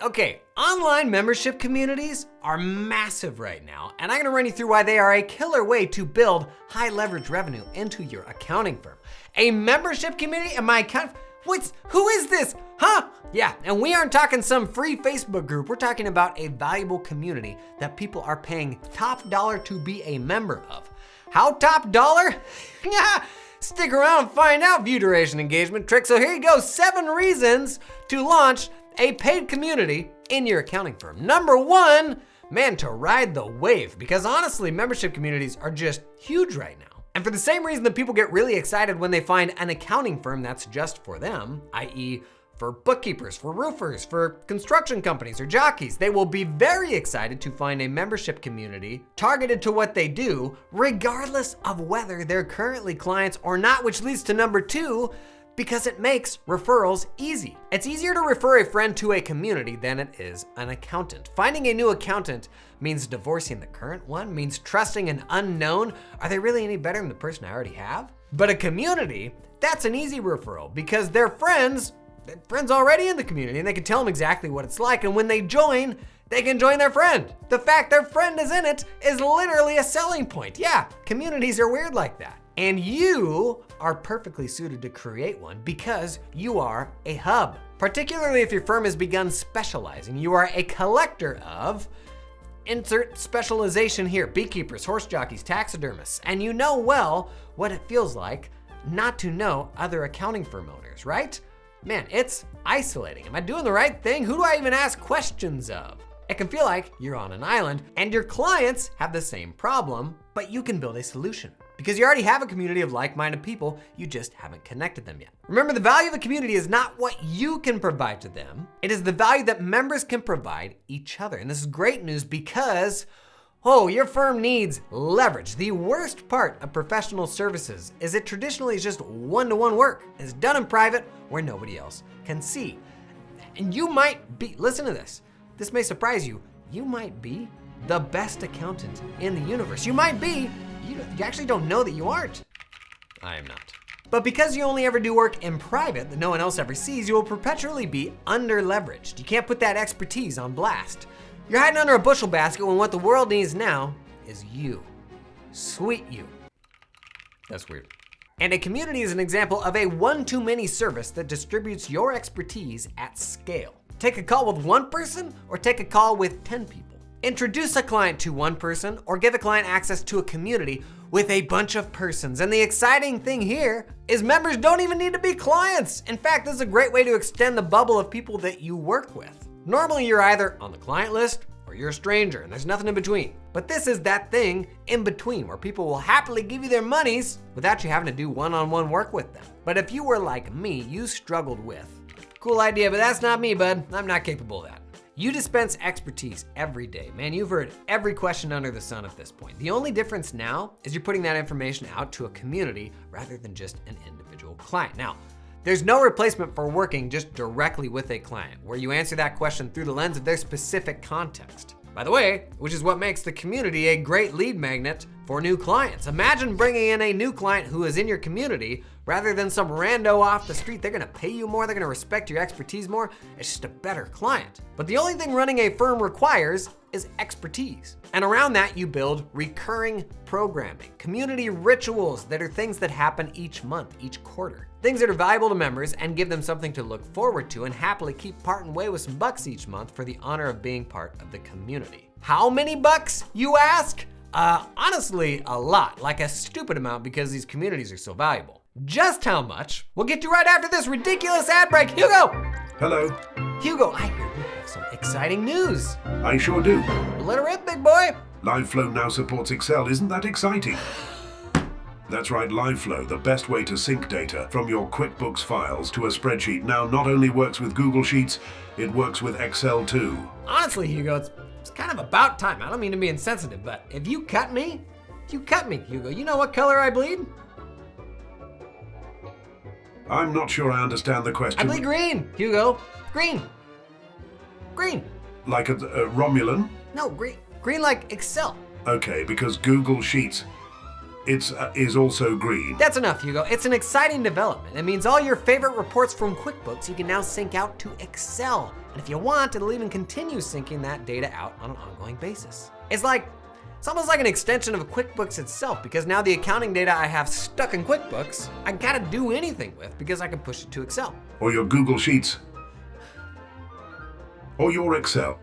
Okay, online membership communities are massive right now, and I'm gonna run you through why they are a killer way to build high leverage revenue into your accounting firm. A membership community in my account? Who is this? Huh? Yeah, and we aren't talking some free Facebook group. We're talking about a valuable community that people are paying top dollar to be a member of. How top dollar? Stick around and find out, view duration engagement trick. So here you go, 7 reasons to launch a paid community in your accounting firm. Number 1, man, to ride the wave, because honestly, membership communities are just huge right now. And for the same reason that people get really excited when they find an accounting firm that's just for them, i.e. for bookkeepers, for roofers, for construction companies or jockeys, they will be very excited to find a membership community targeted to what they do, regardless of whether they're currently clients or not, which leads to number 2, because it makes referrals easy. It's easier to refer a friend to a community than it is an accountant. Finding a new accountant means divorcing the current one, means trusting an unknown. Are they really any better than the person I already have? But a community, that's an easy referral because they're friends already in the community and they can tell them exactly what it's like. And when they join, they can join their friend. The fact their friend is in it is literally a selling point. Yeah, communities are weird like that. And you are perfectly suited to create one because you are a hub. Particularly if your firm has begun specializing, you are a collector of, insert specialization here, beekeepers, horse jockeys, taxidermists, and you know well what it feels like not to know other accounting firm owners, right? Man, it's isolating. Am I doing the right thing? Who do I even ask questions of? It can feel like you're on an island and your clients have the same problem, but you can build a solution. Because you already have a community of like-minded people, you just haven't connected them yet. Remember, the value of a community is not what you can provide to them. It is the value that members can provide each other. And this is great news because, your firm needs leverage. The worst part of professional services is it traditionally is just one-to-one work. It's done in private where nobody else can see. And you might be, listen to this. This may surprise you. You might be the best accountant in the universe. You might be. You actually don't know that you aren't. I am not. But because you only ever do work in private that no one else ever sees, you will perpetually be under-leveraged. You can't put that expertise on blast. You're hiding under a bushel basket when what the world needs now is you. Sweet you. That's weird. And a community is an example of a one-to-many service that distributes your expertise at scale. Take a call with one person or take a call with 10 people. Introduce a client to one person or give a client access to a community with a bunch of persons. And the exciting thing here is members don't even need to be clients. In fact, this is a great way to extend the bubble of people that you work with. Normally, you're either on the client list or you're a stranger and there's nothing in between. But this is that thing in between where people will happily give you their monies without you having to do one-on-one work with them. But if you were like me, you struggled with, cool idea, but that's not me, bud. I'm not capable of that. You dispense expertise every day. Man, you've heard every question under the sun at this point. The only difference now is you're putting that information out to a community rather than just an individual client. Now, there's no replacement for working just directly with a client, where you answer that question through the lens of their specific context. By the way, which is what makes the community a great lead magnet for new clients. Imagine bringing in a new client who is in your community rather than some rando off the street. They're gonna pay you more, they're gonna respect your expertise more. It's just a better client. But the only thing running a firm requires is expertise. And around that, you build recurring programming, community rituals that are things that happen each month, each quarter. Things that are valuable to members and give them something to look forward to and happily keep parting way with some bucks each month for the honor of being part of the community. How many bucks, you ask? Honestly, a lot, like a stupid amount because these communities are so valuable. Just how much? We'll get to right after this ridiculous ad break. Hugo! Hello. Hugo, I hear you have some exciting news. I sure do. Let her rip, big boy. LiveFlow now supports Excel. Isn't that exciting? That's right, LiveFlow, the best way to sync data from your QuickBooks files to a spreadsheet, now not only works with Google Sheets, it works with Excel too. Honestly, Hugo, it's kind of about time. I don't mean to be insensitive, but if you cut me, Hugo. You know what color I bleed? I'm not sure I understand the question. I bleed green, Hugo. Green. Green. Like a Romulan? No, green. Green like Excel. Okay, because Google Sheets. is also green. That's enough, Hugo. It's an exciting development. It means all your favorite reports from QuickBooks you can now sync out to Excel. And if you want, it'll even continue syncing that data out on an ongoing basis. It's almost like an extension of QuickBooks itself, because now the accounting data I have stuck in QuickBooks, I gotta do anything with because I can push it to Excel. Or your Google Sheets. Or your Excel.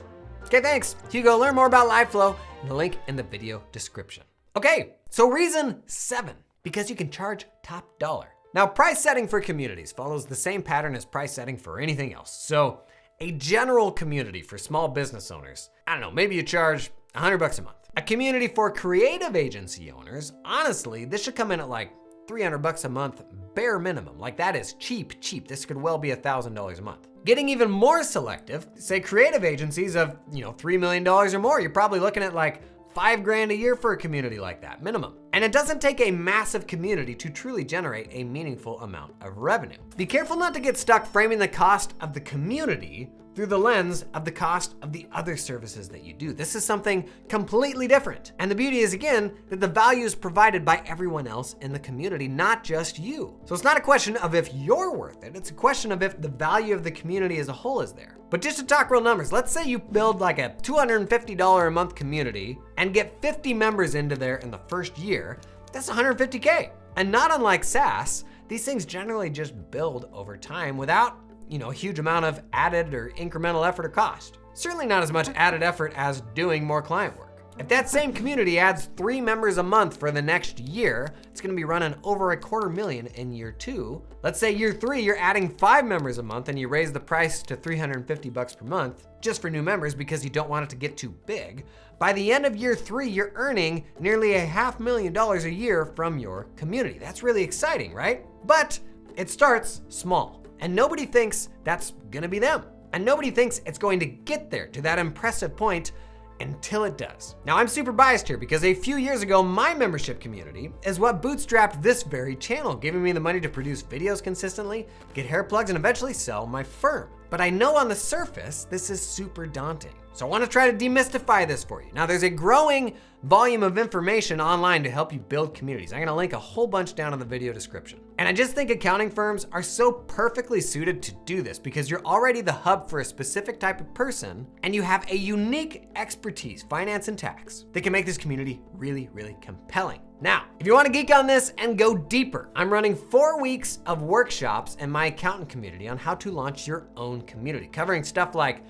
Okay, thanks. Hugo, learn more about LiveFlow in the link in the video description. Okay, so reason 7, because you can charge top dollar. Now, price setting for communities follows the same pattern as price setting for anything else. So a general community for small business owners, I don't know, maybe you charge $100 a month. A community for creative agency owners, honestly, this should come in at like $300 a month, bare minimum. Like that is cheap. This could well be $1,000 a month. Getting even more selective, say creative agencies of, $3 million or more, you're probably looking at like $5,000 a year for a community like that, minimum. And it doesn't take a massive community to truly generate a meaningful amount of revenue. Be careful not to get stuck framing the cost of the community through the lens of the cost of the other services that you do. This is something completely different. And the beauty is, again, that the value is provided by everyone else in the community, not just you. So it's not a question of if you're worth it, it's a question of if the value of the community as a whole is there. But just to talk real numbers, let's say you build like a $250 a month community and get 50 members into there in the first year, that's $150K. And not unlike SaaS, these things generally just build over time without a huge amount of added or incremental effort or cost. Certainly not as much added effort as doing more client work. If that same community adds 3 members a month for the next year, it's gonna be running over $250,000 in year 2. Let's say year 3, you're adding 5 members a month and you raise the price to $350 per month just for new members because you don't want it to get too big. By the end of year 3, you're earning nearly $500,000 a year from your community. That's really exciting, right? But it starts small. And nobody thinks that's gonna be them. And nobody thinks it's going to get there to that impressive point until it does. Now, I'm super biased here because a few years ago, my membership community is what bootstrapped this very channel, giving me the money to produce videos consistently, get hair plugs, and eventually sell my firm. But I know on the surface, this is super daunting. So I wanna try to demystify this for you. Now, there's a growing volume of information online to help you build communities. I'm gonna link a whole bunch down in the video description. And I just think accounting firms are so perfectly suited to do this because you're already the hub for a specific type of person and you have a unique expertise, finance and tax, that can make this community really, really compelling. Now, if you wanna geek on this and go deeper, I'm running 4 weeks of workshops in my accountant community on how to launch your own community, covering stuff like,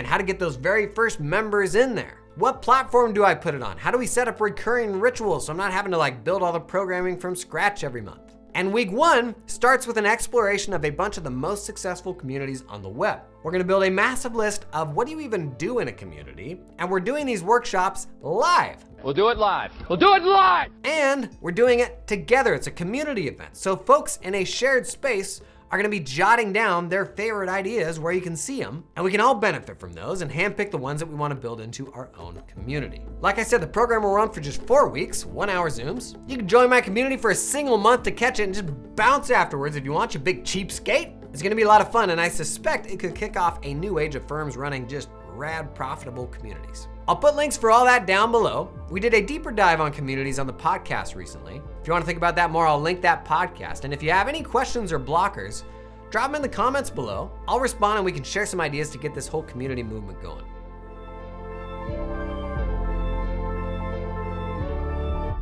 how to get those very first members in there. What platform do I put it on? How do we set up recurring rituals so I'm not having to build all the programming from scratch every month? And week 1 starts with an exploration of a bunch of the most successful communities on the web. We're gonna build a massive list of what do you even do in a community, and we're doing these workshops live. We'll do it live. We'll do it live! And we're doing it together. It's a community event. So folks in a shared space are gonna be jotting down their favorite ideas where you can see them, and we can all benefit from those and handpick the ones that we wanna build into our own community. Like I said, the program will run for just 4 weeks, 1-hour Zooms. You can join my community for a single month to catch it and just bounce afterwards if you want, you big cheapskate. It's gonna be a lot of fun, and I suspect it could kick off a new age of firms running just rad, profitable communities. I'll put links for all that down below. We did a deeper dive on communities on the podcast recently. If you want to think about that more, I'll link that podcast. And if you have any questions or blockers, drop them in the comments below. I'll respond and we can share some ideas to get this whole community movement going.